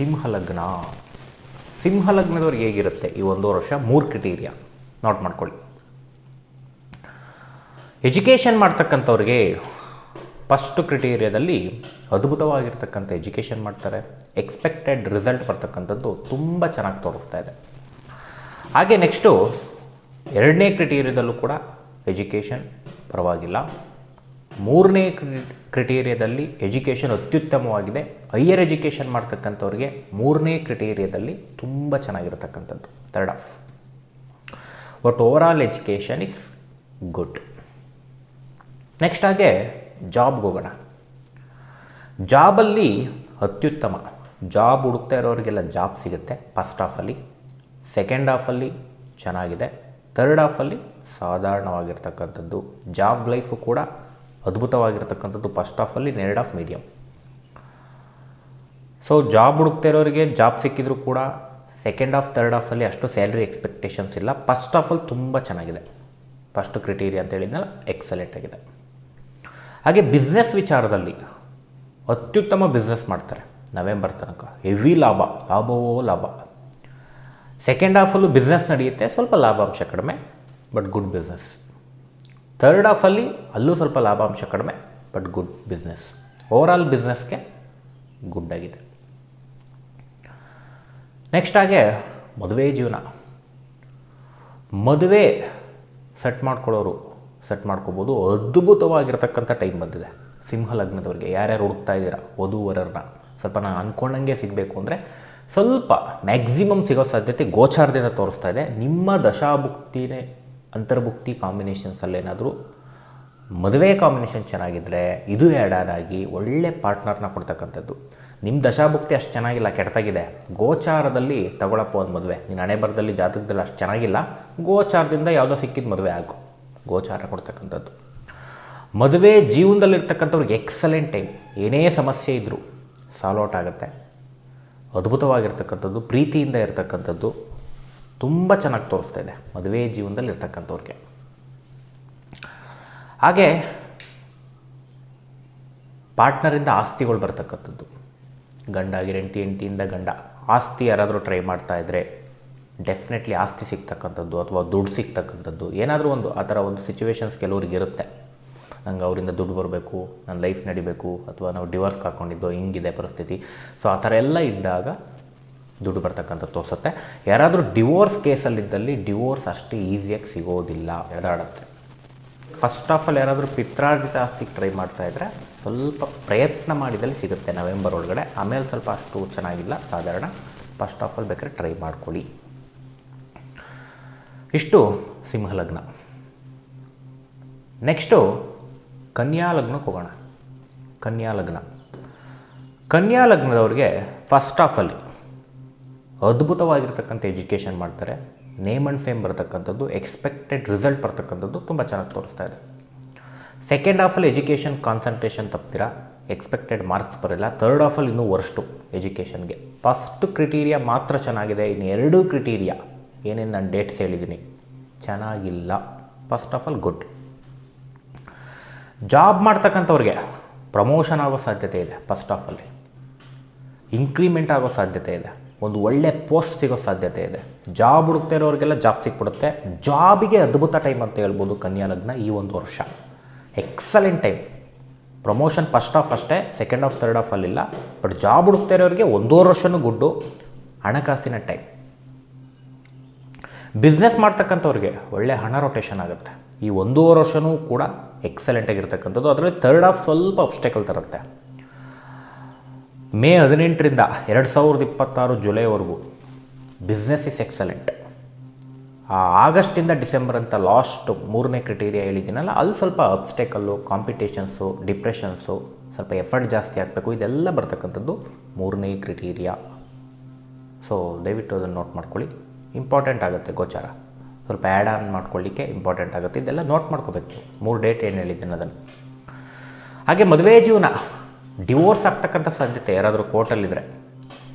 ಸಿಂಹಲಗ್ನ. ಸಿಂಹಲಗ್ನದವ್ರಿಗೆ ಹೇಗಿರುತ್ತೆ ಈ 1 ವರ್ಷ? 3 ಕ್ರೈಟೀರಿಯಾ ನೋಟ್ ಮಾಡ್ಕೊಳ್ಳಿ. ಎಜುಕೇಷನ್ ಮಾಡ್ತಕ್ಕಂಥವ್ರಿಗೆ ಫಸ್ಟ್ ಕ್ರೈಟೀರಿಯಾದಲ್ಲಿ ಅದ್ಭುತವಾಗಿರ್ತಕ್ಕಂಥ ಎಜುಕೇಷನ್ ಮಾಡ್ತಾರೆ. ಎಕ್ಸ್ಪೆಕ್ಟೆಡ್ ರಿಸಲ್ಟ್ ಬರ್ತಕ್ಕಂಥದ್ದು ತುಂಬ ಚೆನ್ನಾಗಿ ತೋರಿಸ್ತಾ ಇದೆ. ಹಾಗೆ ನೆಕ್ಸ್ಟು 2ನೇ ಕ್ರೈಟೀರಿಯಾದಲ್ಲೂ ಕೂಡ ಎಜುಕೇಷನ್ ಪರವಾಗಿಲ್ಲ. 3ನೇ ಕ್ರೈಟೀರಿಯಾದಲ್ಲಿ ಎಜುಕೇಷನ್ ಅತ್ಯುತ್ತಮವಾಗಿದೆ. ಹೈಯರ್ ಎಜುಕೇಷನ್ ಮಾಡ್ತಕ್ಕಂಥವ್ರಿಗೆ 3ನೇ ಕ್ರೈಟೀರಿಯಾದಲ್ಲಿ ತುಂಬ ಚೆನ್ನಾಗಿರತಕ್ಕಂಥದ್ದು, third half. But over all education is good. Next ಹಾಗೆ ಜಾಬ್ಗೆ ಹೋಗೋಣ. ಜಾಬಲ್ಲಿ ಅತ್ಯುತ್ತಮ. ಜಾಬ್ ಹುಡುಕ್ತಾ ಇರೋರಿಗೆಲ್ಲ ಜಾಬ್ ಸಿಗುತ್ತೆ ಫಸ್ಟ್ ಹಾಫಲ್ಲಿ. ಸೆಕೆಂಡ್ ಹಾಫಲ್ಲಿ ಚೆನ್ನಾಗಿದೆ. ಥರ್ಡ್ ಹಾಫಲ್ಲಿ ಸಾಧಾರಣವಾಗಿರ್ತಕ್ಕಂಥದ್ದು. ಜಾಬ್ ಲೈಫು ಕೂಡ ಅದ್ಭುತವಾಗಿರ್ತಕ್ಕಂಥದ್ದು ಫಸ್ಟ್ ಹಾಫಲ್ಲಿ, third half medium. So job ಹುಡುಕ್ತಾ ಇರೋರಿಗೆ ಜಾಬ್ ಸಿಕ್ಕಿದ್ರು ಕೂಡ ಸೆಕೆಂಡ್ ಹಾಫ್ ಥರ್ಡ್ ಹಾಫಲ್ಲಿ ಅಷ್ಟು ಸ್ಯಾಲ್ರಿ ಎಕ್ಸ್ಪೆಕ್ಟೇಷನ್ಸ್ ಇಲ್ಲ. ಫಸ್ಟ್ ಹಾಫಲ್ಲಿ ತುಂಬ ಚೆನ್ನಾಗಿದೆ. ಫಸ್ಟ್ ಕ್ರೈಟೀರಿಯಾ ಅಂತ ಹೇಳಿದ್ನಲ್ಲ, ಎಕ್ಸಲೆಂಟ್ ಆಗಿದೆ. ಹಾಗೆ ಬಿಸ್ನೆಸ್ ವಿಚಾರದಲ್ಲಿ ಅತ್ಯುತ್ತಮ ಬಿಸ್ನೆಸ್ ಮಾಡ್ತಾರೆ ನವೆಂಬರ್ ತನಕ. ಹೆವಿ ಲಾಭವೋ ಲಾಭ. ಸೆಕೆಂಡ್ ಹಾಫಲ್ಲೂ ಬಿಸ್ನೆಸ್ ನಡೆಯುತ್ತೆ, ಸ್ವಲ್ಪ ಲಾಭಾಂಶ ಕಡಿಮೆ, ಬಟ್ ಗುಡ್ ಬಿಸ್ನೆಸ್. ಥರ್ಡ್ ಹಾಫಲ್ಲಿ ಅಲ್ಲೂ ಸ್ವಲ್ಪ ಲಾಭಾಂಶ ಕಡಿಮೆ, but good business. Over all ಬಿಸ್ನೆಸ್ಗೆ ಗುಡ್ ಆಗಿದೆ. ನೆಕ್ಸ್ಟ್ ಹಾಗೆ ಮದುವೆ ಜೀವನ. ಮದುವೆ ಸೆಟ್ ಮಾಡ್ಕೊಳ್ಳೋರು ಸೆಟ್ ಮಾಡ್ಕೋಬೋದು. ಅದ್ಭುತವಾಗಿರ್ತಕ್ಕಂಥ ಟೈಮ್ ಬಂದಿದೆ ಸಿಂಹಲಗ್ನದವ್ರಿಗೆ. ಯಾರ್ಯಾರು ಹುಡುಕ್ತಾ ಇದ್ದೀರಾ ವಧುವರರನ್ನ, ಸ್ವಲ್ಪ ನಾನು ಅಂದ್ಕೊಂಡಂಗೆ ಸಿಗಬೇಕು ಅಂದರೆ ಸ್ವಲ್ಪ ಮ್ಯಾಕ್ಸಿಮಮ್ ಸಿಗೋ ಸಾಧ್ಯತೆ ಗೋಚಾರದಿಂದ ತೋರಿಸ್ತಾ ಇದೆ. ನಿಮ್ಮ ದಶಾಭುಕ್ತಿನೇ ಅಂತರ್ಭುಕ್ತಿ ಕಾಂಬಿನೇಷನ್ಸಲ್ಲೇನಾದರೂ ಮದುವೆ ಕಾಂಬಿನೇಷನ್ ಚೆನ್ನಾಗಿದ್ದರೆ ಇದು ಆ್ಯಡ್ ಆಗಿ ಒಳ್ಳೆ ಪಾರ್ಟ್ನರ್ನ ಕೊಡ್ತಕ್ಕಂಥದ್ದು. ನಿಮ್ಮ ದಶಾಭುಕ್ತಿ ಅಷ್ಟು ಚೆನ್ನಾಗಿಲ್ಲ, ಕೆಟ್ಟದಾಗಿದೆ, ಗೋಚಾರದಲ್ಲಿ ತಗೊಳಪ್ಪ ಒಂದು ಮದುವೆ. ನೀನು ಹಣೆ ಬರದಲ್ಲಿ ಜಾತಕದಲ್ಲಿ ಅಷ್ಟು ಚೆನ್ನಾಗಿಲ್ಲ, ಗೋಚಾರದಿಂದ ಯಾವುದೋ ಸಿಕ್ಕಿದ ಮದುವೆ ಆಗು. ಗೋಚಾರ ಕೊಡ್ತಕ್ಕಂಥದ್ದು. ಮದುವೆ ಜೀವನದಲ್ಲಿರ್ತಕ್ಕಂಥವ್ರಿಗೆ ಎಕ್ಸಲೆಂಟ್ ಟೈಮ್. ಏನೇ ಸಮಸ್ಯೆ ಇದ್ದರೂ ಸಾಲ್ವ್ ಔಟ್ ಆಗುತ್ತೆ. ಅದ್ಭುತವಾಗಿರ್ತಕ್ಕಂಥದ್ದು, ಪ್ರೀತಿಯಿಂದ ಇರ್ತಕ್ಕಂಥದ್ದು ತುಂಬ ಚೆನ್ನಾಗಿ ತೋರಿಸ್ತಾ ಇದೆ ಮದುವೆ ಜೀವನದಲ್ಲಿ ಇರ್ತಕ್ಕಂಥವ್ರಿಗೆ. ಹಾಗೆ ಪಾರ್ಟ್ನರಿಂದ ಆಸ್ತಿಗಳು ಬರ್ತಕ್ಕಂಥದ್ದು. ಗಂಡ ಹೆಂಡತಿಯಿಂದ ಗಂಡ ಆಸ್ತಿ ಯಾರಾದರೂ ಟ್ರೈ ಮಾಡ್ತಾಯಿದ್ರೆ ಡೆಫಿನೆಟ್ಲಿ ಆಸ್ತಿ ಸಿಗ್ತಕ್ಕಂಥದ್ದು ಅಥವಾ ದುಡ್ಡು ಸಿಗ್ತಕ್ಕಂಥದ್ದು ಏನಾದರೂ ಒಂದು ಆ ಥರ ಒಂದು ಸಿಚುವೇಶನ್ಸ್ ಕೆಲವ್ರಿಗೆ ಇರುತ್ತೆ. ನಂಗೆ ಅವರಿಂದ ದುಡ್ಡು ಬರಬೇಕು, ನನ್ನ ಲೈಫ್ ನಡಿಬೇಕು, ಅಥವಾ ನಾವು ಡಿವೋರ್ಸ್ಗೆ ಹಾಕ್ಕೊಂಡಿದ್ದೋ ಹಿಂಗಿದೆ ಪರಿಸ್ಥಿತಿ. ಸೊ ಆ ಥರ ಎಲ್ಲ ಇದ್ದಾಗ ದುಡ್ಡು ಬರ್ತಕ್ಕಂಥದ್ದು ತೋರಿಸುತ್ತೆ. ಯಾರಾದರೂ ಡಿವೋರ್ಸ್ ಕೇಸಲ್ಲಿದ್ದಲ್ಲಿ ಡಿವೋರ್ಸ್ ಅಷ್ಟೇ ಈಸಿಯಾಗಿ ಸಿಗೋದಿಲ್ಲ, ಎದಾಡುತ್ತೆ. ಫಸ್ಟ್ ಆಫಲ್ಲಿ ಯಾರಾದರೂ ಪಿತ್ರಾರ್ಜಿತ ಆಸ್ತಿಗೆ ಟ್ರೈ ಮಾಡ್ತಾಯಿದ್ರೆ ಸ್ವಲ್ಪ ಪ್ರಯತ್ನ ಮಾಡಿದಲ್ಲಿ ಸಿಗುತ್ತೆ ನವೆಂಬರ್ ಒಳಗಡೆ. ಆಮೇಲೆ ಸ್ವಲ್ಪ ಅಷ್ಟು ಚೆನ್ನಾಗಿಲ್ಲ, ಸಾಧಾರಣ. ಫಸ್ಟ್ ಆಫಲ್ಲಿ ಬೇಕಾದ್ರೆ ಟ್ರೈ ಮಾಡ್ಕೊಳ್ಳಿ. ಇಷ್ಟು ಸಿಂಹಲಗ್ನ. ನೆಕ್ಸ್ಟು ಕನ್ಯಾ ಲಗ್ನಕ್ಕೆ ಹೋಗೋಣ. ಕನ್ಯಾ ಲಗ್ನದವ್ರಿಗೆ ಫಸ್ಟ್ ಹಾಫಲ್ಲಿ ಅದ್ಭುತವಾಗಿರ್ತಕ್ಕಂಥ ಎಜುಕೇಷನ್ ಮಾಡ್ತಾರೆ. ನೇಮ್ ಆ್ಯಂಡ್ ಫೇಮ್ ಬರ್ತಕ್ಕಂಥದ್ದು, ಎಕ್ಸ್ಪೆಕ್ಟೆಡ್ ರಿಸಲ್ಟ್ ಬರ್ತಕ್ಕಂಥದ್ದು ತುಂಬ ಚೆನ್ನಾಗಿ ತೋರಿಸ್ತಾ ಇದೆ. ಸೆಕೆಂಡ್ ಹಾಫಲ್ಲಿ ಎಜುಕೇಷನ್ ಕಾನ್ಸಂಟ್ರೇಷನ್ ತಪ್ತೀರಾ, ಎಕ್ಸ್ಪೆಕ್ಟೆಡ್ ಮಾರ್ಕ್ಸ್ ಬರೋಲ್ಲ. ಥರ್ಡ್ ಹಾಫಲ್ಲಿ ಇನ್ನೂ ವರ್ಸ್ಟು ಎಜುಕೇಷನ್ಗೆ. ಫಸ್ಟ್ ಕ್ರೈಟೀರಿಯಾ ಮಾತ್ರ ಚೆನ್ನಾಗಿದೆ, ಇನ್ನು 2 ಕ್ರೈಟೀರಿಯಾ ಏನೇನು ನಾನು ಡೇಟ್ಸ್ ಹೇಳಿದ್ದೀನಿ ಚೆನ್ನಾಗಿಲ್ಲ. First of all good. Job ಮಾಡ್ತಕ್ಕಂಥವ್ರಿಗೆ ಪ್ರಮೋಷನ್ ಆಗೋ ಸಾಧ್ಯತೆ ಇದೆ. ಫಸ್ಟ್ ಹಾಫಲ್ಲಿ ಇನ್ಕ್ರಿಮೆಂಟ್ ಆಗೋ ಸಾಧ್ಯತೆ ಇದೆ. ಒಂದು ಒಳ್ಳೆ ಪೋಸ್ಟ್ ಸಿಗೋ ಸಾಧ್ಯತೆ ಇದೆ. ಜಾಬ್ ಹುಡುಕ್ತಾ ಇರೋರಿಗೆಲ್ಲ ಜಾಬ್ ಸಿಕ್ಬಿಡುತ್ತೆ. ಜಾಬಿಗೆ ಅದ್ಭುತ ಟೈಮ್ ಅಂತ ಹೇಳ್ಬೋದು ಕನ್ಯಾ ಲಗ್ನ. ಈ 1 ವರ್ಷ excellent time. Promotion first half ಅಷ್ಟೇ, ಸೆಕೆಂಡ್ ಹಾಫ್ ಥರ್ಡ್ ಹಾಫಲ್ಲಿಲ್ಲ. ಬಟ್ ಜಾಬ್ ಹುಡುಕ್ತಾ ಇರೋರಿಗೆ 1 ವರ್ಷವೂ ಗುಡ್ಡು. ಹಣಕಾಸಿನ ಟೈಮ್. ಬಿಸ್ನೆಸ್ ಮಾಡ್ತಕ್ಕಂಥವ್ರಿಗೆ ಒಳ್ಳೆ ಹಣ ರೊಟೇಷನ್ ಆಗುತ್ತೆ. ಈ 1.5 ವರ್ಷವೂ ಕೂಡ ಎಕ್ಸಲೆಂಟಾಗಿರ್ತಕ್ಕಂಥದ್ದು. ಅದರಲ್ಲಿ ಥರ್ಡ್ ಹಾಫ್ ಸ್ವಲ್ಪ ಅಬ್ಸ್ಟೆಕಲ್ ತರುತ್ತೆ. ಮೇ 18ರಿಂದ 2026 ಜುಲೈವರೆಗೂ ಬಿಸ್ನೆಸ್ ಇಸ್ ಎಕ್ಸಲೆಂಟ್. ಆಗಸ್ಟಿಂದ ಡಿಸೆಂಬರ್ ಅಂತ ಲಾಸ್ಟ್ 3ನೇ ಕ್ರೈಟೀರಿಯಾ ಹೇಳಿದ್ದೀನಲ್ಲ, ಅಲ್ಲಿ ಸ್ವಲ್ಪ ಅಬ್ಸ್ಟೆಕಲ್ಲು, ಕಾಂಪಿಟೇಷನ್ಸು, ಡಿಪ್ರೆಷನ್ಸು, ಸ್ವಲ್ಪ ಎಫರ್ಟ್ ಜಾಸ್ತಿ ಆಗಬೇಕು, ಇದೆಲ್ಲ ಬರ್ತಕ್ಕಂಥದ್ದು 3ನೇ ಕ್ರೈಟೀರಿಯಾ. ಸೊ ದಯವಿಟ್ಟು ಅದನ್ನು ನೋಟ್ ಮಾಡ್ಕೊಳ್ಳಿ. ಇಂಪಾರ್ಟೆಂಟ್ ಆಗುತ್ತೆ ಗೋಚಾರ. ಸ್ವಲ್ಪ ಆ್ಯಡ್ ಆನ್ ಮಾಡ್ಕೊಳ್ಳಿಕ್ಕೆ ಇಂಪಾರ್ಟೆಂಟ್ ಆಗುತ್ತೆ. ಇದೆಲ್ಲ ನೋಟ್ ಮಾಡ್ಕೋಬೇಕು. 3 ಡೇಟ್ ಏನು ಹೇಳಿದ್ದೀನಿ ಅದನ್ನು. ಹಾಗೆ ಮದುವೆ ಜೀವನ, ಡಿವೋರ್ಸ್ ಆಗ್ತಕ್ಕಂಥ ಸಾಧ್ಯತೆ ಯಾರಾದರೂ ಕೋರ್ಟಲ್ಲಿದ್ದರೆ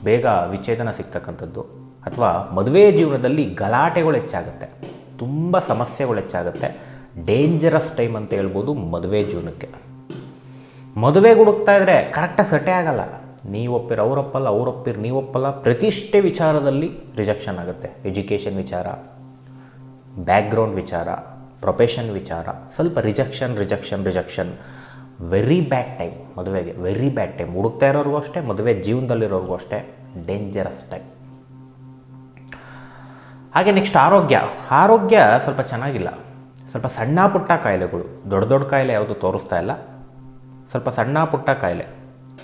ಬೇಗ ವಿಚ್ಛೇದನ ಸಿಗ್ತಕ್ಕಂಥದ್ದು, ಅಥವಾ ಮದುವೆ ಜೀವನದಲ್ಲಿ ಗಲಾಟೆಗಳು ಹೆಚ್ಚಾಗುತ್ತೆ, ತುಂಬ ಸಮಸ್ಯೆಗಳು ಹೆಚ್ಚಾಗುತ್ತೆ. ಡೇಂಜರಸ್ ಟೈಮ್ ಅಂತ ಹೇಳ್ಬೋದು ಮದುವೆ ಜೀವನಕ್ಕೆ. ಮದುವೆಗೆ ಹುಡುಕ್ತಾ ಇದ್ದರೆ ಕರೆಕ್ಟಾಗಿ ಸೆಟೇ ಆಗಲ್ಲ. ನೀವೊಪ್ಪಿರ ಅವರೊಪ್ಪಲ್ಲ, ಅವರೊಪ್ಪಿರ ನೀವೊಪ್ಪಲ್ಲ, ಪ್ರತಿಷ್ಠೆ ವಿಚಾರದಲ್ಲಿ ರಿಜೆಕ್ಷನ್ ಆಗುತ್ತೆ. ಎಜುಕೇಷನ್ ವಿಚಾರ, ಬ್ಯಾಕ್ಗ್ರೌಂಡ್ ವಿಚಾರ, ಪ್ರೊಫೆಷನ್ ವಿಚಾರ, ಸ್ವಲ್ಪ ರಿಜೆಕ್ಷನ್. ವೆರಿ ಬ್ಯಾಡ್ ಟೈಮ್ ಮದುವೆಗೆ, ವೆರಿ ಬ್ಯಾಡ್ ಟೈಮ್. ಹುಡುಕ್ತಾ ಇರೋರಿಗೂ ಅಷ್ಟೇ, ಮದುವೆ ಜೀವನದಲ್ಲಿರೋರಿಗೂ ಅಷ್ಟೇ ಡೇಂಜರಸ್ ಟೈಮ್. ಹಾಗೆ ನೆಕ್ಸ್ಟ್ ಆರೋಗ್ಯ ಸ್ವಲ್ಪ ಚೆನ್ನಾಗಿಲ್ಲ. ಸ್ವಲ್ಪ ಸಣ್ಣ ಪುಟ್ಟ ಕಾಯಿಲೆಗಳು, ದೊಡ್ಡ ಕಾಯಿಲೆ ಯಾವುದು ತೋರಿಸ್ತಾ ಇಲ್ಲ. ಸ್ವಲ್ಪ ಸಣ್ಣ ಪುಟ್ಟ ಕಾಯಿಲೆ,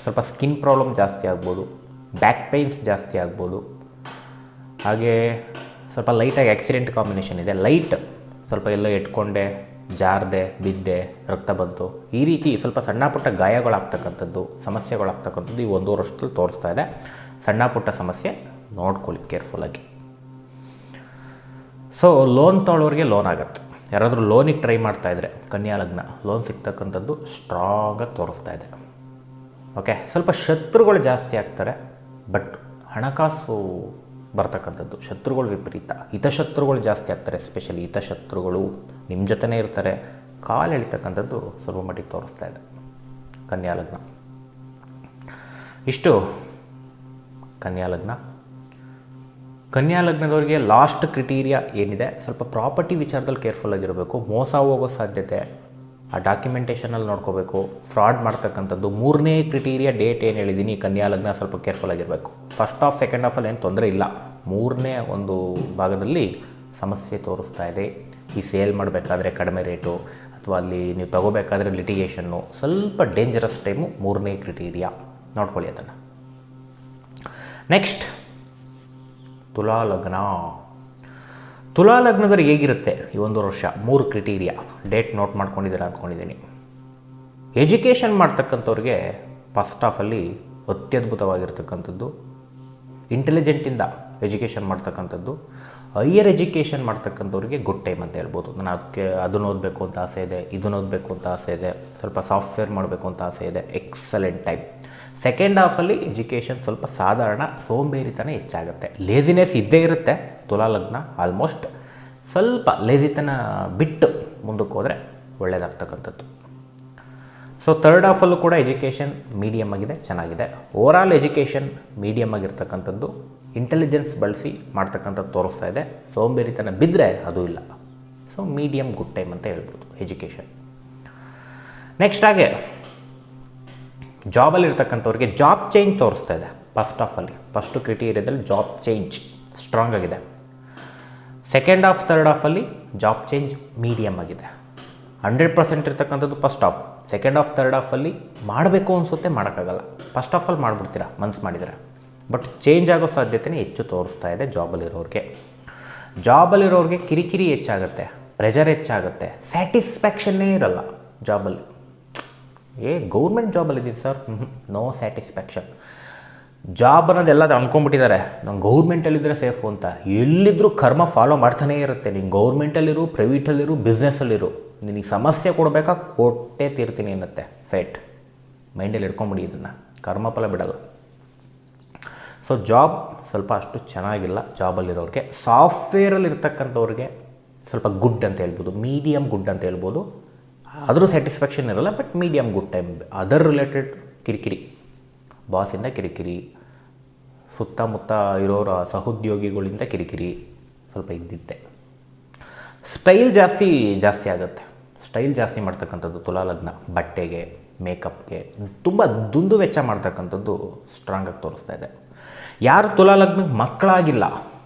ಸ್ವಲ್ಪ ಸ್ಕಿನ್ ಪ್ರಾಬ್ಲಮ್ ಜಾಸ್ತಿ ಆಗ್ಬೋದು, ಬ್ಯಾಕ್ ಪೇಯ್ನ್ಸ್ ಜಾಸ್ತಿ ಆಗ್ಬೋದು. ಹಾಗೆ ಸ್ವಲ್ಪ ಲೈಟಾಗಿ ಆಕ್ಸಿಡೆಂಟ್ ಕಾಂಬಿನೇಷನ್ ಇದೆ. ಸ್ವಲ್ಪ ಎಲ್ಲೋ ಎಟ್ಕೊಂಡೆ, ಜಾರದೆ, ಬಿದ್ದೆ, ರಕ್ತ ಬಂತು, ಈ ರೀತಿ ಸ್ವಲ್ಪ ಸಣ್ಣ ಪುಟ್ಟ ಗಾಯಗಳಾಗ್ತಕ್ಕಂಥದ್ದು, ಸಮಸ್ಯೆಗಳಾಗ್ತಕ್ಕಂಥದ್ದು ಈ 1 ವರ್ಷದಲ್ಲಿ ತೋರಿಸ್ತಾ ಇದೆ. ಸಣ್ಣ ಪುಟ್ಟ ಸಮಸ್ಯೆ ನೋಡ್ಕೊಳ್ಳಿ ಕೇರ್ಫುಲ್ಲಾಗಿ. ಸೊ ಲೋನ್ ತೊಗೊಳ್ಳೋರಿಗೆ ಲೋನ್ ಆಗುತ್ತೆ. ಯಾರಾದರೂ ಲೋನಿಗೆ ಟ್ರೈ ಮಾಡ್ತಾಯಿದ್ರೆ ಕನ್ಯಾ ಲಗ್ನ, ಲೋನ್ ಸಿಗ್ತಕ್ಕಂಥದ್ದು ಸ್ಟ್ರಾಂಗಾಗಿ ತೋರಿಸ್ತಾ ಇದೆ. ಓಕೆ, ಸ್ವಲ್ಪ ಶತ್ರುಗಳು ಜಾಸ್ತಿ ಆಗ್ತಾರೆ, ಬಟ್ ಹಣಕಾಸು ಬರ್ತಕ್ಕಂಥದ್ದು ಶತ್ರುಗಳು ವಿಪರೀತ. ಹಿತಶತ್ರುಗಳು ಜಾಸ್ತಿ ಆಗ್ತಾರೆ. ಎಸ್ಪೆಷಲಿ ಹಿತಶತ್ರುಗಳು ನಿಮ್ಮ ಜೊತೆನೇ ಇರ್ತಾರೆ. ಕಾಲು ಎಳಿತಕ್ಕಂಥದ್ದು ಸ್ವಲ್ಪ ಮಟ್ಟಿಗೆ ತೋರಿಸ್ತಾ ಇದೆ ಕನ್ಯಾ ಲಗ್ನ. ಇಷ್ಟು ಕನ್ಯಾ ಲಗ್ನ. ಕನ್ಯಾ ಲಗ್ನದವರಿಗೆ ಲಾಸ್ಟ್ ಕ್ರಿಟೀರಿಯಾ ಏನಿದೆ, ಸ್ವಲ್ಪ ಪ್ರಾಪರ್ಟಿ ವಿಚಾರದಲ್ಲಿ ಕೇರ್ಫುಲ್ಲಾಗಿರಬೇಕು. ಮೋಸ ಹೋಗೋ ಸಾಧ್ಯತೆ, ಆ ಡಾಕ್ಯುಮೆಂಟೇಷನಲ್ಲಿ ನೋಡ್ಕೋಬೇಕು. ಫ್ರಾಡ್ ಮಾಡ್ತಕ್ಕಂಥದ್ದು. 3ನೇ ಕ್ರಿಟೀರಿಯಾ ಡೇಟ್ ಏನು ಹೇಳಿದ್ದೀನಿ, ಕನ್ಯಾ ಲಗ್ನ ಸ್ವಲ್ಪ ಕೇರ್ಫುಲ್ಲಾಗಿರಬೇಕು. ಫಸ್ಟ್ ಹಾಫ್ ಸೆಕೆಂಡ್ ಹಾಫಲ್ಲಿ ಏನು ತೊಂದರೆ ಇಲ್ಲ, 3ನೇ ಒಂದು ಭಾಗದಲ್ಲಿ ಸಮಸ್ಯೆ ತೋರಿಸ್ತಾ ಇದೆ. ಈ ಸೇಲ್ ಮಾಡಬೇಕಾದ್ರೆ ಕಡಿಮೆ ರೇಟು, ಅಥವಾ ಅಲ್ಲಿ ನೀವು ತಗೋಬೇಕಾದ್ರೆ ಲಿಟಿಗೇಷನ್ನು, ಸ್ವಲ್ಪ ಡೇಂಜರಸ್ ಟೈಮು. 3ನೇ ಕ್ರಿಟೀರಿಯಾ ನೋಡ್ಕೊಳ್ಳಿ ಅದನ್ನು. ನೆಕ್ಸ್ಟ್ ತುಲಾ ಲಗ್ನದವ್ರಿಗೆ ಹೇಗಿರುತ್ತೆ ಈ 1 ವರ್ಷ? 3 ಕ್ರಿಟೀರಿಯಾ ಡೇಟ್ ನೋಟ್ ಮಾಡ್ಕೊಂಡಿದ್ದೀರಾ ಅಂದ್ಕೊಂಡಿದ್ದೀನಿ. ಎಜುಕೇಷನ್ ಮಾಡ್ತಕ್ಕಂಥವ್ರಿಗೆ ಫಸ್ಟ್ ಹಾಫಲ್ಲಿ ಅತ್ಯದ್ಭುತವಾಗಿರ್ತಕ್ಕಂಥದ್ದು. ಇಂಟೆಲಿಜೆಂಟಿಂದ ಎಜುಕೇಷನ್ ಮಾಡ್ತಕ್ಕಂಥದ್ದು. ಹೈಯರ್ ಎಜುಕೇಷನ್ ಮಾಡ್ತಕ್ಕಂಥವ್ರಿಗೆ ಗುಡ್ ಟೈಮ್ ಅಂತ ಹೇಳ್ಬೋದು. ನಾನು ಅದನ್ನು ಓದಬೇಕು ಅಂತ ಆಸೆ ಇದೆ, ಇದನ್ನು ಓದಬೇಕು ಅಂತ ಆಸೆ ಇದೆ, ಸ್ವಲ್ಪ ಸಾಫ್ಟ್ವೇರ್ ಮಾಡಬೇಕು ಅಂತ ಆಸೆ ಇದೆ, ಎಕ್ಸಲೆಂಟ್ ಟೈಮ್. ಸೆಕೆಂಡ್ ಹಾಫಲ್ಲಿ ಎಜುಕೇಷನ್ ಸ್ವಲ್ಪ ಸಾಧಾರಣ, ಸೋಂಬೇರಿತನ ಹೆಚ್ಚಾಗುತ್ತೆ. ಲೇಜಿನೆಸ್ ಇದ್ದೇ ಇರುತ್ತೆ ತುಲಾ ಲಗ್ನ. ಆಲ್ಮೋಸ್ಟ್ ಸ್ವಲ್ಪ ಲೇಜಿತನ ಬಿಟ್ಟು ಮುಂದಕ್ಕೆ ಹೋದರೆ ಒಳ್ಳೆಯದಾಗ್ತಕ್ಕಂಥದ್ದು. ಸೊ ಥರ್ಡ್ ಹಾಫಲ್ಲೂ ಕೂಡ ಎಜುಕೇಷನ್ ಮೀಡಿಯಮ್ ಆಗಿದೆ, ಚೆನ್ನಾಗಿದೆ. ಓವರಾಲ್ ಎಜುಕೇಷನ್ ಮೀಡಿಯಮ್ ಆಗಿರ್ತಕ್ಕಂಥದ್ದು. ಇಂಟೆಲಿಜೆನ್ಸ್ ಬಳಸಿ ಮಾಡ್ತಕ್ಕಂಥದ್ದು ತೋರಿಸ್ತಾ ಇದೆ. ಸೋಂಬೇರಿತನ ಬಿದ್ದರೆ ಅದು ಇಲ್ಲ. ಸೊ ಮೀಡಿಯಮ್ ಗುಡ್ ಟೈಮ್ ಅಂತ ಹೇಳ್ಬೋದು ಎಜುಕೇಷನ್. ನೆಕ್ಸ್ಟ್ ಹಾಗೆ ಜಾಬಲ್ಲಿರ್ತಕ್ಕಂಥವ್ರಿಗೆ ಜಾಬ್ ಚೇಂಜ್ ತೋರಿಸ್ತಾ ಇದೆ ಫಸ್ಟ್ ಹಾಫಲ್ಲಿ. ಫಸ್ಟು ಕ್ರಿಟೀರಿಯಾದಲ್ಲಿ ಜಾಬ್ ಚೇಂಜ್ ಸ್ಟ್ರಾಂಗ್ ಆಗಿದೆ. ಸೆಕೆಂಡ್ ಹಾಫ್ ಥರ್ಡ್ ಹಾಫಲ್ಲಿ ಜಾಬ್ ಚೇಂಜ್ ಮೀಡಿಯಮ್ ಆಗಿದೆ. 100% ಇರ್ತಕ್ಕಂಥದ್ದು first half. Second half third ಹಾಫಲ್ಲಿ ಮಾಡಬೇಕು ಅನಿಸುತ್ತೆ, ಮಾಡೋಕ್ಕಾಗಲ್ಲ. ಫಸ್ಟ್ ಹಾಫಲ್ಲಿ ಮಾಡಿಬಿಡ್ತೀರಾ ಮನ್ಸು ಮಾಡಿದರೆ, ಬಟ್ ಚೇಂಜ್ ಆಗೋ ಸಾಧ್ಯತೆಯೇ ಹೆಚ್ಚು ತೋರಿಸ್ತಾ ಇದೆ ಜಾಬಲ್ಲಿರೋರಿಗೆ ಕಿರಿಕಿರಿ ಹೆಚ್ಚಾಗುತ್ತೆ, ಪ್ರೆಷರ್ ಹೆಚ್ಚಾಗುತ್ತೆ, ಸ್ಯಾಟಿಸ್ಫ್ಯಾಕ್ಷನ್ನೇ ಇರಲ್ಲ ಜಾಬಲ್ಲಿ. ಗೌರ್ಮೆಂಟ್ ಜಾಬಲ್ಲಿದ್ದೀನಿ ಸರ್, ನೋ ಸ್ಯಾಟಿಸ್ಫ್ಯಾಕ್ಷನ್. ಜಾಬ್ ಅನ್ನೋದೆಲ್ಲ ಅಂದ್ಕೊಂಡ್ಬಿಟ್ಟಿದ್ದಾರೆ, ನಂಗೆ ಗೌರ್ಮೆಂಟಲ್ಲಿದ್ದರೆ ಸೇಫು ಅಂತ. ಎಲ್ಲಿದ್ದರೂ ಕರ್ಮ ಫಾಲೋ ಮಾಡ್ತಾನೇ ಇರುತ್ತೆ. ನೀನು ಗೌರ್ಮೆಂಟಲ್ಲಿರು, ಪ್ರೈವೇಟಲ್ಲಿರು, ಬಿಸ್ನೆಸ್ಸಲ್ಲಿರು, ನಿನಗೆ ಸಮಸ್ಯೆ ಕೊಡಬೇಕಾ, ಕೊಟ್ಟೇ ತೀರ್ತೀನಿ ಅನ್ನತ್ತೆ ಫೇಟ್. ಮೈಂಡಲ್ಲಿ ಇಟ್ಕೊಂಬಿಡಿ ಇದನ್ನು, ಕರ್ಮಫಲ ಬಿಡಲ್ಲ. ಸೊ ಜಾಬ್ ಸ್ವಲ್ಪ ಅಷ್ಟು ಚೆನ್ನಾಗಿಲ್ಲ ಜಾಬಲ್ಲಿರೋರಿಗೆ. ಸಾಫ್ಟ್ವೇರಲ್ಲಿರ್ತಕ್ಕಂಥವ್ರಿಗೆ ಸ್ವಲ್ಪ ಗುಡ್ ಅಂತ ಹೇಳ್ಬೋದು, ಮೀಡಿಯಮ್ ಗುಡ್ ಅಂತ ಹೇಳ್ಬೋದು. ಆದರೂ ಸ್ಯಾಟಿಸ್ಫ್ಯಾಕ್ಷನ್ ಇರಲ್ಲ, but medium good time. Other related ಕಿರಿಕಿರಿ, ಬಾಸಿಂದ ಕಿರಿಕಿರಿ, ಸುತ್ತಮುತ್ತ ಇರೋರ ಸಹೋದ್ಯೋಗಿಗಳಿಂದ ಕಿರಿಕಿರಿ ಸ್ವಲ್ಪ ಇದ್ದಿದ್ದೆ. ಸ್ಟೈಲ್ ಜಾಸ್ತಿ ಆಗುತ್ತೆ. ಸ್ಟೈಲ್ ಜಾಸ್ತಿ ಮಾಡ್ತಕ್ಕಂಥದ್ದು ತುಲಾ ಲಗ್ನ. ಬಟ್ಟೆಗೆ, ಮೇಕಪ್ಗೆ ತುಂಬ ದುಂದು ವೆಚ್ಚ ಮಾಡ್ತಕ್ಕಂಥದ್ದು ಸ್ಟ್ರಾಂಗಾಗಿ ತೋರಿಸ್ತಾ ಇದೆ. ಯಾರು ತುಲಾ ಲಗ್ನಕ್ಕೆ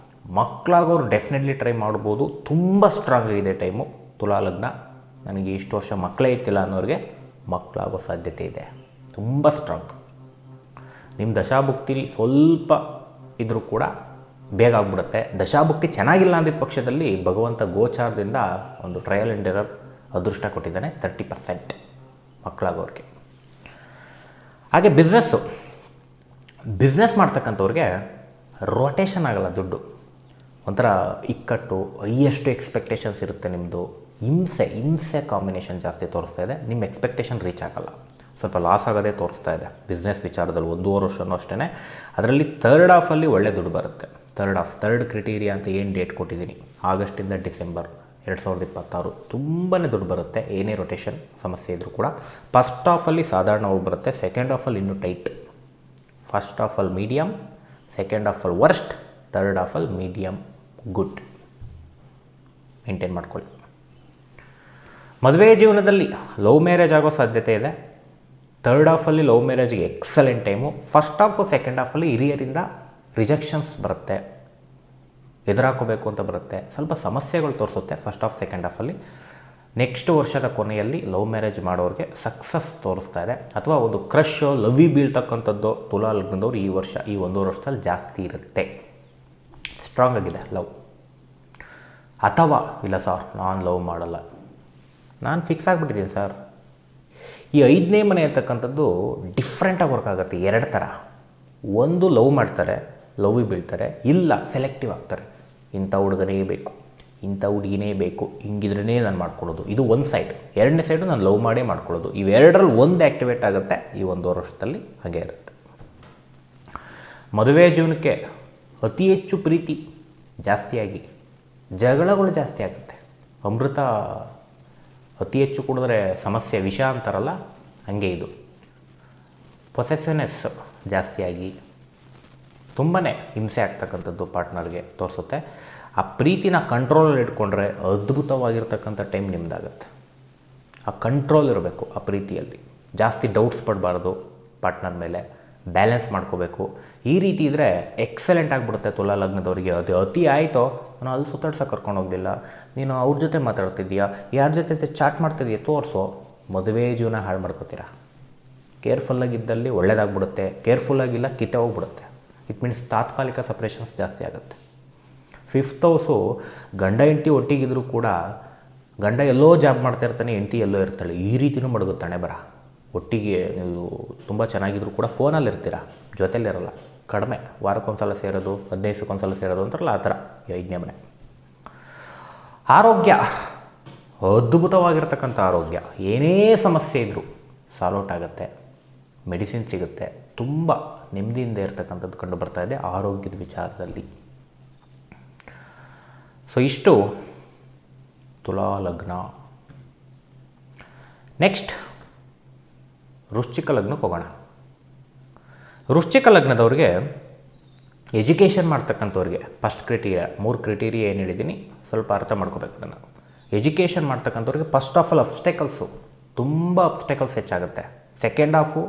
ಮಕ್ಕಳಾಗೋರು ಡೆಫಿನೆಟ್ಲಿ ಟ್ರೈ ಮಾಡ್ಬೋದು. ತುಂಬ ಸ್ಟ್ರಾಂಗ್ ಆಗಿದೆ ಟೈಮು ತುಲಾ ಲಗ್ನ. ನನಗೆ ಇಷ್ಟು ವರ್ಷ ಮಕ್ಕಳೇ ಇತ್ತಿಲ್ಲ ಅನ್ನೋರಿಗೆ ಮಕ್ಕಳಾಗೋ ಸಾಧ್ಯತೆ ಇದೆ, ತುಂಬ ಸ್ಟ್ರಾಂಗ್. ನಿಮ್ಮ ದಶಾಭುಕ್ತಿ ಸ್ವಲ್ಪ ಇದ್ರೂ ಕೂಡ ಬೇಗ ಆಗ್ಬಿಡುತ್ತೆ. ದಶಾಭುಕ್ತಿ ಚೆನ್ನಾಗಿಲ್ಲ ಅಂದಿದ್ದ ಪಕ್ಷದಲ್ಲಿ ಭಗವಂತ ಗೋಚಾರದಿಂದ ಒಂದು ಟ್ರಯಲ್ ಆ್ಯಂಡ್ ಎರರ್ ಅದೃಷ್ಟ ಕೊಟ್ಟಿದ್ದಾನೆ, 30% ಮಕ್ಕಳಾಗೋರಿಗೆ. ಹಾಗೆ ಬಿಸ್ನೆಸ್ ಮಾಡ್ತಕ್ಕಂಥವ್ರಿಗೆ ರೊಟೇಷನ್ ಆಗಲ್ಲ ದುಡ್ಡು. ಒಂಥರ ಇಕ್ಕಟ್ಟು, ಹೈಯೆಸ್ಟ್ ಎಕ್ಸ್ಪೆಕ್ಟೇಷನ್ಸ್ ಇರುತ್ತೆ ನಿಮ್ಮದು. ಹಿಂಸೆ ಕಾಂಬಿನೇಷನ್ ಜಾಸ್ತಿ ತೋರಿಸ್ತಾ ಇದೆ. ನಿಮ್ಮ ಎಕ್ಸ್ಪೆಕ್ಟೇಷನ್ ರೀಚ್ ಆಗಲ್ಲ, ಸ್ವಲ್ಪ ಲಾಸ್ ಆಗೋದೇ ತೋರಿಸ್ತಾ ಇದೆ ಬಿಸ್ನೆಸ್ ವಿಚಾರದಲ್ಲಿ. 1.5 ವರ್ಷನೂ ಅಷ್ಟೇ. ಅದರಲ್ಲಿ ಥರ್ಡ್ ಹಾಫಲ್ಲಿ ಒಳ್ಳೆ ದುಡ್ಡು ಬರುತ್ತೆ. ಥರ್ಡ್ ಕ್ರಿಟೀರಿಯಾ ಅಂತ ಏನು ಡೇಟ್ ಕೊಟ್ಟಿದ್ದೀನಿ, ಆಗಸ್ಟಿಂದ ಡಿಸೆಂಬರ್ 2026 ತುಂಬಾ ದುಡ್ಡು ಬರುತ್ತೆ. ಏನೇ ರೊಟೇಷನ್ ಸಮಸ್ಯೆ ಇದ್ದರೂ ಕೂಡ. ಫಸ್ಟ್ ಹಾಫಲ್ಲಿ ಸಾಧಾರಣವಾಗಿ ಬರುತ್ತೆ, ಸೆಕೆಂಡ್ ಹಾಫಲ್ಲಿ ಇನ್ನೂ tight. First of all medium, second of all worst, third of all medium good. Maintain ಮಾಡ್ಕೊಳ್ಳಿ. ಮದುವೆ ಜೀವನದಲ್ಲಿ ಲವ್ ಮ್ಯಾರೇಜ್ ಆಗೋ ಸಾಧ್ಯತೆ ಇದೆ. ಥರ್ಡ್ ಹಾಫಲ್ಲಿ ಲವ್ ಮ್ಯಾರೇಜ್ಗೆ excellent time. First half second ಹಾಫಲ್ಲಿ ಹಿರಿಯರಿಂದ ರಿಜೆಕ್ಷನ್ಸ್ ಬರುತ್ತೆ, ಎದುರಾಕೋಬೇಕು ಅಂತ ಬರುತ್ತೆ, ಸ್ವಲ್ಪ ಸಮಸ್ಯೆಗಳು ತೋರಿಸುತ್ತೆ ಫಸ್ಟ್ ಹಾಫ್ ಸೆಕೆಂಡ್ ಹಾಫಲ್ಲಿ. ನೆಕ್ಸ್ಟ್ ವರ್ಷದ ಕೊನೆಯಲ್ಲಿ ಲವ್ ಮ್ಯಾರೇಜ್ ಮಾಡೋರಿಗೆ ಸಕ್ಸಸ್ ತೋರಿಸ್ತಾ ಇದೆ. ಅಥವಾ ಒಂದು ಕ್ರಶ್ ಲವಿ ಬೀಳ್ತಕ್ಕಂಥದ್ದು ತುಲಾ ಲಗ್ನದವ್ರು ಈ ವರ್ಷ, ಈ 1 ವರ್ಷದಲ್ಲಿ ಜಾಸ್ತಿ ಇರುತ್ತೆ. ಸ್ಟ್ರಾಂಗ್ ಆಗಿದೆ ಲವ್. ಅಥವಾ ಇಲ್ಲ ಸರ್ ನಾನು ಲವ್ ಮಾಡಲ್ಲ, ನಾನು ಫಿಕ್ಸ್ ಆಗಿಬಿಟ್ಟಿದ್ದೀನಿ ಸರ್. ಈ 5ನೇ ಮನೆ ಅಂತಕ್ಕಂಥದ್ದು ಡಿಫ್ರೆಂಟಾಗಿ ವರ್ಕ್ ಆಗುತ್ತೆ. 2 ಥರ. ಒಂದು ಲವ್ ಮಾಡ್ತಾರೆ, ಲವ್ ಬೀಳ್ತಾರೆ, ಇಲ್ಲ ಸೆಲೆಕ್ಟಿವ್ ಆಗ್ತಾರೆ. ಇಂಥ ಹುಡುಗನೇ ಬೇಕು, ಇಂಥ ಹುಡುಗಿನೇ ಬೇಕು, ಹಿಂಗಿದ್ರೇ ನಾನು ಮಾಡ್ಕೊಳ್ಳೋದು. ಇದು ಒಂದು ಸೈಡ್. 2ನೇ ಸೈಡು ನಾನು ಲವ್ ಮಾಡೇ ಮಾಡ್ಕೊಳ್ಳೋದು. ಇವೆರಡರಲ್ಲಿ ಒಂದು ಆ್ಯಕ್ಟಿವೇಟ್ ಆಗುತ್ತೆ. ಈ 1 ವರ್ಷದಲ್ಲಿ ಹಾಗೆ ಇರುತ್ತೆ. ಮದುವೆ ಜೀವನಕ್ಕೆ ಅತಿ ಹೆಚ್ಚು ಪ್ರೀತಿ ಜಾಸ್ತಿಯಾಗಿ ಜಗಳಗಳು ಜಾಸ್ತಿ ಆಗುತ್ತೆ. ಅಮೃತ ಅತಿ ಹೆಚ್ಚು ಕುಡಿದ್ರೆ ಸಮಸ್ಯೆ, ವಿಷ ಅಂತಾರಲ್ಲ, ಹಾಗೆ ಇದು. ಪೊಸೆಸಿವ್ನೆಸ್ ಜಾಸ್ತಿಯಾಗಿ ತುಂಬಾ ಹಿಂಸೆ ಆಗ್ತಕ್ಕಂಥದ್ದು ಪಾರ್ಟ್ನರ್ಗೆ ತೋರಿಸುತ್ತೆ. ಆ ಪ್ರೀತಿನ ಕಂಟ್ರೋಲಲ್ಲಿ ಇಟ್ಕೊಂಡ್ರೆ ಅದ್ಭುತವಾಗಿರ್ತಕ್ಕಂಥ ಟೈಮ್ ನಿಮ್ಮದಾಗುತ್ತೆ. ಆ ಕಂಟ್ರೋಲ್ ಇರಬೇಕು ಆ ಪ್ರೀತಿಯಲ್ಲಿ. ಜಾಸ್ತಿ ಡೌಟ್ಸ್ ಪಡಬಾರ್ದು ಪಾರ್ಟ್ನರ್ ಮೇಲೆ, ಬ್ಯಾಲೆನ್ಸ್ ಮಾಡ್ಕೋಬೇಕು. ಈ ರೀತಿ ಇದ್ದರೆ ಎಕ್ಸಲೆಂಟ್ ಆಗಿಬಿಡುತ್ತೆ ತುಲಾ ಲಗ್ನದವರಿಗೆ. ಅದು ಅತಿ ಆಯಿತೋ, ನಾನು ಅಲ್ಲಿ ಸುತ್ತಾಡ್ಸೋಕೆ ಕರ್ಕೊಂಡು ಹೋಗಲಿಲ್ಲ, ನೀನು ಅವ್ರ ಜೊತೆ ಮಾತಾಡ್ತಿದ್ದೀಯಾ, ಯಾರ ಜೊತೆ ಚಾಟ್ ಮಾಡ್ತಿದ್ದೀಯ ತೋರಿಸೋ, ಮದುವೆ ಜೀವನ ಹಾಳು ಮಾಡ್ಕೋತೀರಾ. ಕೇರ್ಫುಲ್ಲಾಗಿದ್ದಲ್ಲಿ ಒಳ್ಳೇದಾಗ್ಬಿಡುತ್ತೆ, ಕೇರ್ಫುಲ್ಲಾಗಿಲ್ಲ ಕಿತ್ತೆ ಹೋಗ್ಬಿಡುತ್ತೆ. ಇಟ್ ಮೀನ್ಸ್ ತಾತ್ಕಾಲಿಕ ಸಪ್ರೇಷನ್ಸ್ ಜಾಸ್ತಿ ಆಗುತ್ತೆ. 5th ಹೌಸು ಗಂಡ ಹೆಂಡತಿ ಒಟ್ಟಿಗಿದ್ರೂ ಕೂಡ ಗಂಡ ಎಲ್ಲೋ ಜಾಬ್ ಮಾಡ್ತಾ ಇರ್ತಾನೆ, ಹೆಂಡತಿ ಎಲ್ಲೋ ಇರ್ತಾಳೆ. ಈ ರೀತಿಯೂ ಮಡಗುತ್ತಾನೆ ಬರ. ಒಟ್ಟಿಗೆ ನೀವು ತುಂಬ ಚೆನ್ನಾಗಿದ್ರು ಕೂಡ ಫೋನಲ್ಲಿ ಇರ್ತೀರ, ಜೊತೆಲಿರಲ್ಲ. ಕಡಿಮೆ, ವಾರಕ್ಕೊಂದ್ಸಲ ಸೇರೋದು, 15 ದಿವಸಕ್ಕೊಂದ್ಸಲ ಸೇರೋದು ಅಂತಾರಲ್ಲ, ಆ ಥರ. 5ನೇ ಮನೆ. ಆರೋಗ್ಯ ಅದ್ಭುತವಾಗಿರ್ತಕ್ಕಂಥ ಆರೋಗ್ಯ. ಏನೇ ಸಮಸ್ಯೆ ಇದ್ದರೂ ಸಾಲ್ವ್ ಔಟ್ ಆಗುತ್ತೆ, ಮೆಡಿಸಿನ್ ಸಿಗುತ್ತೆ. ತುಂಬ ನೆಮ್ಮದಿಯಿಂದ ಇರ್ತಕ್ಕಂಥದ್ದು ಕಂಡು ಬರ್ತಾ ಇದೆ ಆರೋಗ್ಯದ ವಿಚಾರದಲ್ಲಿ. ಸೊ ಇಷ್ಟು ತುಲಾ ಲಗ್ನ. ನೆಕ್ಸ್ಟ್ ವೃಶ್ಚಿಕ ಲಗ್ನಕ್ಕೆ ಹೋಗೋಣ. ವೃಶ್ಚಿಕ ಲಗ್ನದವ್ರಿಗೆ ಎಜುಕೇಷನ್ ಮಾಡ್ತಕ್ಕಂಥವ್ರಿಗೆ ಫಸ್ಟ್ ಕ್ರೈಟೀರಿಯಾ, 3 ಕ್ರೈಟೀರಿಯಾ ಏನು ಹೇಳಿದ್ದೀನಿ, ಸ್ವಲ್ಪ ಅರ್ಥ ಮಾಡ್ಕೋಬೇಕು ಅದನ್ನು. ಎಜುಕೇಷನ್ ಮಾಡ್ತಕ್ಕಂಥವ್ರಿಗೆ ಫಸ್ಟ್ ಆಫ್ ಆಲ್ ಅಬ್ಸ್ಟೆಕಲ್ಸು, ತುಂಬ ಅಬ್ಸ್ಟೆಕಲ್ಸ್ ಹೆಚ್ಚಾಗುತ್ತೆ. ಸೆಕೆಂಡ್ ಹಾಫು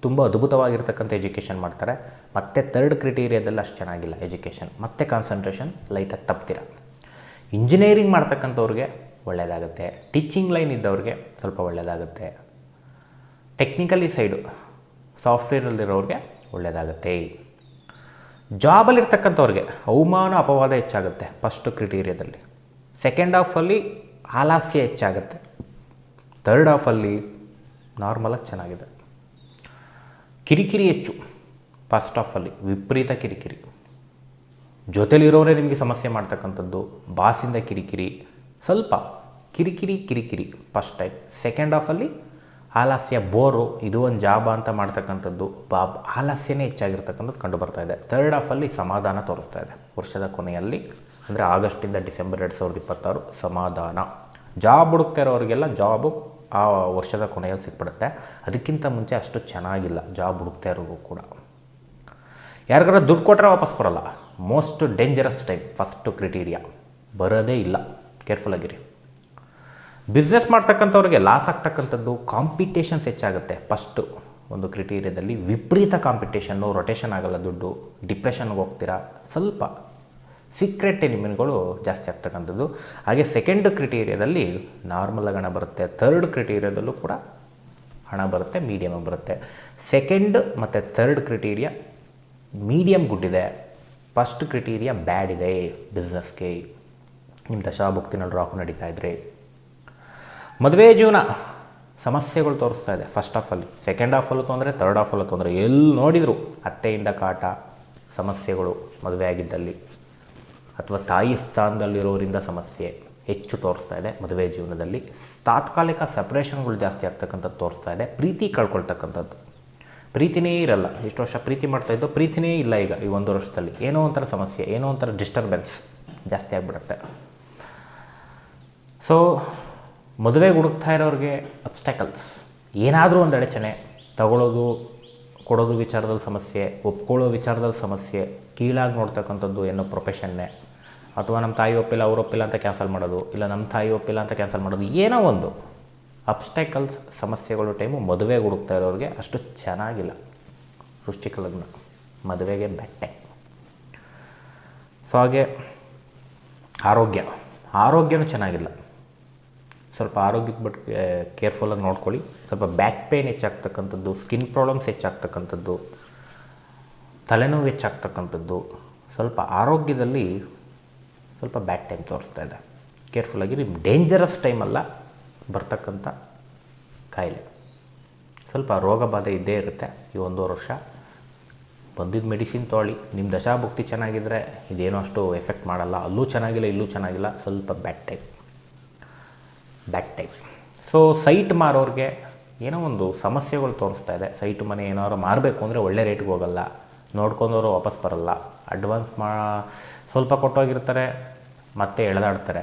ತುಂಬ ಅದ್ಭುತವಾಗಿರ್ತಕ್ಕಂಥ ಎಜುಕೇಷನ್ ಮಾಡ್ತಾರೆ. ಮತ್ತು 3rd ಕ್ರೈಟೀರಿಯಾದಲ್ಲಿ ಅಷ್ಟು ಚೆನ್ನಾಗಿಲ್ಲ ಎಜುಕೇಷನ್, ಮತ್ತು ಕಾನ್ಸಂಟ್ರೇಷನ್ ಲೈಟಾಗಿ ತಪ್ತೀರ. ಇಂಜಿನಿಯರಿಂಗ್ ಮಾಡ್ತಕ್ಕಂಥವ್ರಿಗೆ ಒಳ್ಳೆಯದಾಗುತ್ತೆ. ಟೀಚಿಂಗ್ ಲೈನ್ ಇದ್ದವ್ರಿಗೆ ಸ್ವಲ್ಪ ಒಳ್ಳೆಯದಾಗುತ್ತೆ. ಟೆಕ್ನಿಕಲಿ ಸೈಡು ಸಾಫ್ಟ್ವೇರಲ್ಲಿರೋರಿಗೆ ಒಳ್ಳೆಯದಾಗುತ್ತೆ. ಜಾಬಲ್ಲಿರ್ತಕ್ಕಂಥವ್ರಿಗೆ ಅವಮಾನ ಅಪವಾದ ಹೆಚ್ಚಾಗುತ್ತೆ ಫಸ್ಟ್ ಕ್ರೈಟೀರಿಯಾದಲ್ಲಿ. ಸೆಕೆಂಡ್ ಹಾಫಲ್ಲಿ ಆಲಸ್ಯ ಹೆಚ್ಚಾಗುತ್ತೆ. 3rd ಹಾಫಲ್ಲಿ ನಾರ್ಮಲಾಗಿ ಚೆನ್ನಾಗಿದೆ. ಕಿರಿಕಿರಿ ಹೆಚ್ಚು ಫಸ್ಟ್ ಹಾಫಲ್ಲಿ, ವಿಪರೀತ ಕಿರಿಕಿರಿ. ಜೊತೆಲಿರೋರೇ ನಿಮಗೆ ಸಮಸ್ಯೆ ಮಾಡ್ತಕ್ಕಂಥದ್ದು, ಬಾಸಿಂದ ಕಿರಿಕಿರಿ, ಸ್ವಲ್ಪ ಕಿರಿಕಿರಿ ಫಸ್ಟ್ ಟೈಮ್. ಸೆಕೆಂಡ್ ಹಾಫಲ್ಲಿ ಆಲಸ್ಯ, ಬೋರು, ಇದು ಒಂದು ಜಾಬ ಅಂತ ಮಾಡ್ತಕ್ಕಂಥದ್ದು, ಆಲಸ್ಯನೇ ಹೆಚ್ಚಾಗಿರ್ತಕ್ಕಂಥದ್ದು ಕಂಡು ಬರ್ತಾ ಇದೆ. 3rd ಹಾಫಲ್ಲಿ ಸಮಾಧಾನ ತೋರಿಸ್ತಾ ಇದೆ. ವರ್ಷದ ಕೊನೆಯಲ್ಲಿ ಅಂದರೆ ಆಗಸ್ಟಿಂದ ಡಿಸೆಂಬರ್ 2026 ಸಮಾಧಾನ. ಜಾಬ್ ಹುಡುಕ್ತಾ ಇರೋರಿಗೆಲ್ಲ ಜಾಬು ಆ ವರ್ಷದ ಕೊನೆಯಲ್ಲಿ ಸಿಕ್ಬಿಡುತ್ತೆ. ಅದಕ್ಕಿಂತ ಮುಂಚೆ ಅಷ್ಟು ಚೆನ್ನಾಗಿಲ್ಲ ಜಾಬ್ ಹುಡುಕ್ತಾ ಇರೋರು ಕೂಡ. ಯಾರಿಗಾರ ದುಡ್ಡು ಕೊಟ್ಟರೆ ವಾಪಸ್ ಬರೋಲ್ಲ. Most dangerous time first criteria, ಬರೋದೇ ಇಲ್ಲ. ಕೇರ್ಫುಲ್ಲಾಗಿರಿ. ಬಿಸ್ನೆಸ್ ಮಾಡ್ತಕ್ಕಂಥವ್ರಿಗೆ ಲಾಸ್ ಆಗ್ತಕ್ಕಂಥದ್ದು, ಕಾಂಪಿಟೇಷನ್ಸ್ ಹೆಚ್ಚಾಗುತ್ತೆ. ಫಸ್ಟು ಒಂದು ಕ್ರೈಟೀರಿಯಾದಲ್ಲಿ ವಿಪರೀತ ಕಾಂಪಿಟೇಷನ್ನು, ರೊಟೇಷನ್ ಆಗೋಲ್ಲ ದುಡ್ಡು, ಡಿಪ್ರೆಷನ್ಗೆ ಹೋಗ್ತೀರಾ, ಸ್ವಲ್ಪ ಸೀಕ್ರೆಟ್ ಎನಿಮಿಗಳು ಜಾಸ್ತಿ ಆಗ್ತಕ್ಕಂಥದ್ದು. ಹಾಗೆ ಸೆಕೆಂಡ್ ಕ್ರೈಟೀರಿಯಾದಲ್ಲಿ ನಾರ್ಮಲಾಗಿ ಹಣ ಬರುತ್ತೆ. 3rd ಕ್ರೈಟೀರಿಯಾದಲ್ಲೂ ಕೂಡ ಹಣ ಬರುತ್ತೆ, ಮೀಡಿಯಮ್ ಬರುತ್ತೆ. ಸೆಕೆಂಡ್ ಮತ್ತು 3rd ಕ್ರೈಟೀರಿಯಾ ಮೀಡಿಯಮ್ ಗುಡ್ ಇದೆ. ಫಸ್ಟ್ ಕ್ರೈಟೀರಿಯಾ ಬ್ಯಾಡ್ ಇದೆ ಬಿಸ್ನೆಸ್ಗೆ. ನಿಮ್ಮ ದಶಾಭುಕ್ತಿನಲ್ಲಿ ರಾಹು ನಡೀತಾ ಇದ್ರೆ. ಮದುವೆ ಜೀವನ ಸಮಸ್ಯೆಗಳು ತೋರಿಸ್ತಾ ಇದೆ ಫಸ್ಟ್ ಹಾಫಲ್ಲಿ. ಸೆಕೆಂಡ್ ಹಾಫಲ್ಲೂ ತೊಂದರೆ, 3rd ಹಾಫಲ್ಲೂ ತೊಂದರೆ. ಎಲ್ಲಿ ನೋಡಿದರೂ ಅತ್ತೆಯಿಂದ ಕಾಟ, ಸಮಸ್ಯೆಗಳು ಮದುವೆ ಆಗಿದ್ದಲ್ಲಿ, ಅಥವಾ ತಾಯಿ ಸ್ಥಾನದಲ್ಲಿರೋರಿಂದ ಸಮಸ್ಯೆ ಹೆಚ್ಚು ತೋರಿಸ್ತಾ ಇದೆ ಮದುವೆ ಜೀವನದಲ್ಲಿ. ತಾತ್ಕಾಲಿಕ ಸಪ್ರೇಷನ್ಗಳು ಜಾಸ್ತಿ ಆಗ್ತಕ್ಕಂಥದ್ದು ತೋರಿಸ್ತಾ ಇದೆ. ಪ್ರೀತಿ ಕಳ್ಕೊಳ್ತಕ್ಕಂಥದ್ದು, ಪ್ರೀತಿನೇ ಇರಲ್ಲ. ಇಷ್ಟು ವರ್ಷ ಪ್ರೀತಿ ಮಾಡ್ತಾಯಿದ್ದು, ಪ್ರೀತಿನೇ ಇಲ್ಲ ಈಗ ಈ 1 ವರ್ಷದಲ್ಲಿ. ಏನೋ ಒಂಥರ ಸಮಸ್ಯೆ, ಏನೋ ಒಂಥರ ಡಿಸ್ಟರ್ಬೆನ್ಸ್ ಜಾಸ್ತಿ ಆಗಿಬಿಡುತ್ತೆ. ಸೊ ಮದುವೆಗೆ ಹುಡುಕ್ತಾ ಇರೋರಿಗೆ ಅಬ್ಸ್ಟೆಕಲ್ಸ್, ಏನಾದರೂ ಒಂದು ಅಡಚಣೆ ತಗೊಳ್ಳೋದು, ಕೊಡೋದು ವಿಚಾರದಲ್ಲಿ ಸಮಸ್ಯೆ, ಒಪ್ಕೊಳ್ಳೋ ವಿಚಾರದಲ್ಲಿ ಸಮಸ್ಯೆ, ಕೀಳಾಗಿ ನೋಡ್ತಕ್ಕಂಥದ್ದು ಏನೋ ಪ್ರೊಫೆಷನ್ನೇ, ಅಥವಾ ನಮ್ಮ ತಾಯಿ ಒಪ್ಪಿಲ್ಲ ಅವ್ರು ಒಪ್ಪಿಲ್ಲ ಅಂತ ಕ್ಯಾನ್ಸಲ್ ಮಾಡೋದು, ಇಲ್ಲ ನಮ್ಮ ತಾಯಿ ಒಪ್ಪಿಲ್ಲ ಅಂತ ಕ್ಯಾನ್ಸಲ್ ಮಾಡೋದು, ಏನೋ ಒಂದು ಅಬ್ಸ್ಟೈಕಲ್ಸ್ ಸಮಸ್ಯೆಗಳು ಟೈಮು ಮದುವೆಗೆ ಹುಡುಕ್ತಾ ಇರೋರಿಗೆ ಅಷ್ಟು ಚೆನ್ನಾಗಿಲ್ಲ. ವೃಶ್ಚಿಕ ಲಗ್ನ ಮದುವೆಗೆ ಬೆಟ್ಟೆ. ಸೊ ಹಾಗೆ ಆರೋಗ್ಯನೂ ಚೆನ್ನಾಗಿಲ್ಲ. ಸ್ವಲ್ಪ ಆರೋಗ್ಯದ ಬಗ್ಗೆ ಕೇರ್ಫುಲ್ಲಾಗಿ ನೋಡ್ಕೊಳ್ಳಿ. ಸ್ವಲ್ಪ ಬ್ಯಾಕ್ ಪೇಯ್ನ್ ಹೆಚ್ಚಾಗ್ತಕ್ಕಂಥದ್ದು, ಸ್ಕಿನ್ ಪ್ರಾಬ್ಲಮ್ಸ್ ಹೆಚ್ಚಾಗ್ತಕ್ಕಂಥದ್ದು, ತಲೆನೋವು ಹೆಚ್ಚಾಗ್ತಕ್ಕಂಥದ್ದು, ಸ್ವಲ್ಪ ಆರೋಗ್ಯದಲ್ಲಿ ಸ್ವಲ್ಪ ಬ್ಯಾಡ್ ಟೈಮ್ ತೋರಿಸ್ತಾ ಇದೆ. ಕೇರ್ಫುಲ್ಲಾಗಿ. ನಿಮ್ಮ ಡೇಂಜರಸ್ ಟೈಮಲ್ಲ ಬರ್ತಕ್ಕಂಥ ಕಾಯಿಲೆ. ಸ್ವಲ್ಪ ರೋಗ ಬಾಧೆ ಇದ್ದೇ ಇರುತ್ತೆ ಈ 1.5 ವರ್ಷ. ಬಂದಿದ್ದ ಮೆಡಿಸಿನ್ ತೊಗೊಳ್ಳಿ. ನಿಮ್ಮ ದಶಾಭುಕ್ತಿ ಚೆನ್ನಾಗಿದ್ದರೆ ಇದೇನೋ ಅಷ್ಟು ಎಫೆಕ್ಟ್ ಮಾಡಲ್ಲ. ಅಲ್ಲೂ ಚೆನ್ನಾಗಿಲ್ಲ ಇಲ್ಲೂ ಚೆನ್ನಾಗಿಲ್ಲ, ಸ್ವಲ್ಪ ಬ್ಯಾಡ್ ಟೈಮ್. ಸೊ ಸೈಟ್ ಮಾರೋರಿಗೆ ಏನೋ ಒಂದು ಸಮಸ್ಯೆಗಳು ತೋರಿಸ್ತಾ ಇದೆ. ಸೈಟ್ ಮನೆ ಏನಾದ್ರು ಮಾರಬೇಕು ಅಂದರೆ ಒಳ್ಳೆ ರೇಟ್ಗೆ ಹೋಗಲ್ಲ, ನೋಡ್ಕೊಂಡವರು ವಾಪಸ್ ಬರಲ್ಲ, ಅಡ್ವಾನ್ಸ್ ಸ್ವಲ್ಪ ಕೊಟ್ಟೋಗಿರ್ತಾರೆ, ಮತ್ತೆ ಎಳೆದಾಡ್ತಾರೆ.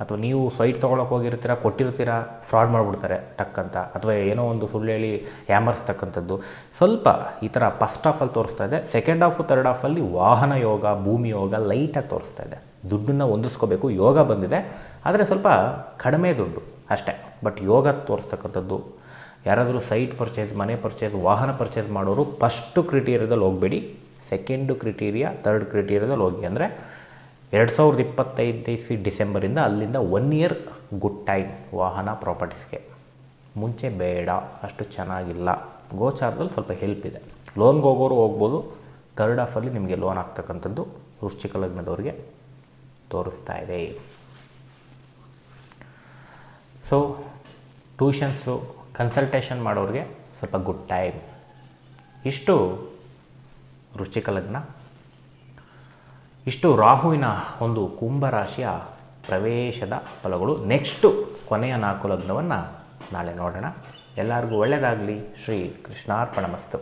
ಅಥವಾ ನೀವು ಸೈಟ್ ತೊಗೊಳಕ್ಕೆ ಹೋಗಿರ್ತೀರ, ಕೊಟ್ಟಿರ್ತೀರ, ಫ್ರಾಡ್ ಮಾಡಿಬಿಡ್ತಾರೆ ಟಕ್ಕಂತ, ಅಥವಾ ಏನೋ ಒಂದು ಸುಳ್ಳು ಹೇಳಿ ಯಾಮರ್ಸ್ತಕ್ಕಂಥದ್ದು. ಸ್ವಲ್ಪ ಈ ಥರ ಫಸ್ಟ್ ಹಾಫಲ್ಲಿ ತೋರಿಸ್ತಾ ಇದೆ. ಸೆಕೆಂಡ್ ಹಾಫು ಥರ್ಡ್ ಹಾಫಲ್ಲಿ ವಾಹನ ಯೋಗ, ಭೂಮಿ ಯೋಗ ಲೈಟಾಗಿ ತೋರಿಸ್ತಾ ಇದೆ. ದುಡ್ಡನ್ನು ಹೊಂದಿಸ್ಕೋಬೇಕು, ಯೋಗ ಬಂದಿದೆ, ಆದರೆ ಸ್ವಲ್ಪ ಕಡಿಮೆ ದುಡ್ಡು ಅಷ್ಟೇ. ಬಟ್ ಯೋಗ ತೋರಿಸ್ತಕ್ಕಂಥದ್ದು. ಯಾರಾದರೂ ಸೈಟ್ ಪರ್ಚೇಸ್, ಮನೆ ಪರ್ಚೇಸ್, ವಾಹನ ಪರ್ಚೇಸ್ ಮಾಡೋರು ಫಸ್ಟು ಕ್ರಿಟೀರಿಯಾದಲ್ಲಿ ಹೋಗಬೇಡಿ, ಸೆಕೆಂಡು ಕ್ರಿಟೀರಿಯಾ, ಥರ್ಡ್ ಕ್ರಿಟೀರಿಯಾದಲ್ಲಿ ಹೋಗಿ. ಅಂದರೆ 2025 ಡಿಸೆಂಬರಿಂದ ಅಲ್ಲಿಂದ 1 ಇಯರ್ ಗುಡ್ ಟೈಮ್ ವಾಹನ ಪ್ರಾಪರ್ಟೀಸ್ಗೆ. ಮುಂಚೆ ಬೇಡ, ಅಷ್ಟು ಚೆನ್ನಾಗಿಲ್ಲ. ಗೋಚಾರದಲ್ಲಿ ಸ್ವಲ್ಪ ಹೆಲ್ಪ್ ಇದೆ. ಲೋನ್ಗೆ ಹೋಗೋರು ಹೋಗ್ಬೋದು. ಥರ್ಡ್ ಹಾಫಲ್ಲಿ ನಿಮಗೆ ಲೋನ್ ಆಗ್ತಕ್ಕಂಥದ್ದು ವೃಶ್ಚಿಕ ಲಗ್ನದವ್ರಿಗೆ ತೋರಿಸ್ತಾ ಇದೆ. ಸೊ ಟ್ಯೂಷನ್ಸು, ಕನ್ಸಲ್ಟೇಷನ್ ಮಾಡೋರಿಗೆ ಸ್ವಲ್ಪ ಗುಡ್ ಟೈಮ್. ಇಷ್ಟು ವೃಶ್ಚಿಕ ಲಗ್ನ. ಇಷ್ಟು ರಾಹುವಿನ ಒಂದು ಕುಂಭರಾಶಿಯ ಪ್ರವೇಶದ ಫಲಗಳು. ನೆಕ್ಸ್ಟು ಕೊನೆಯ 4 ಲಗ್ನವನ್ನು ನಾಳೆ ನೋಡೋಣ. ಎಲ್ಲರಿಗೂ ಒಳ್ಳೆಯದಾಗಲಿ. ಶ್ರೀ ಕೃಷ್ಣಾರ್ಪಣಮಸ್ತು.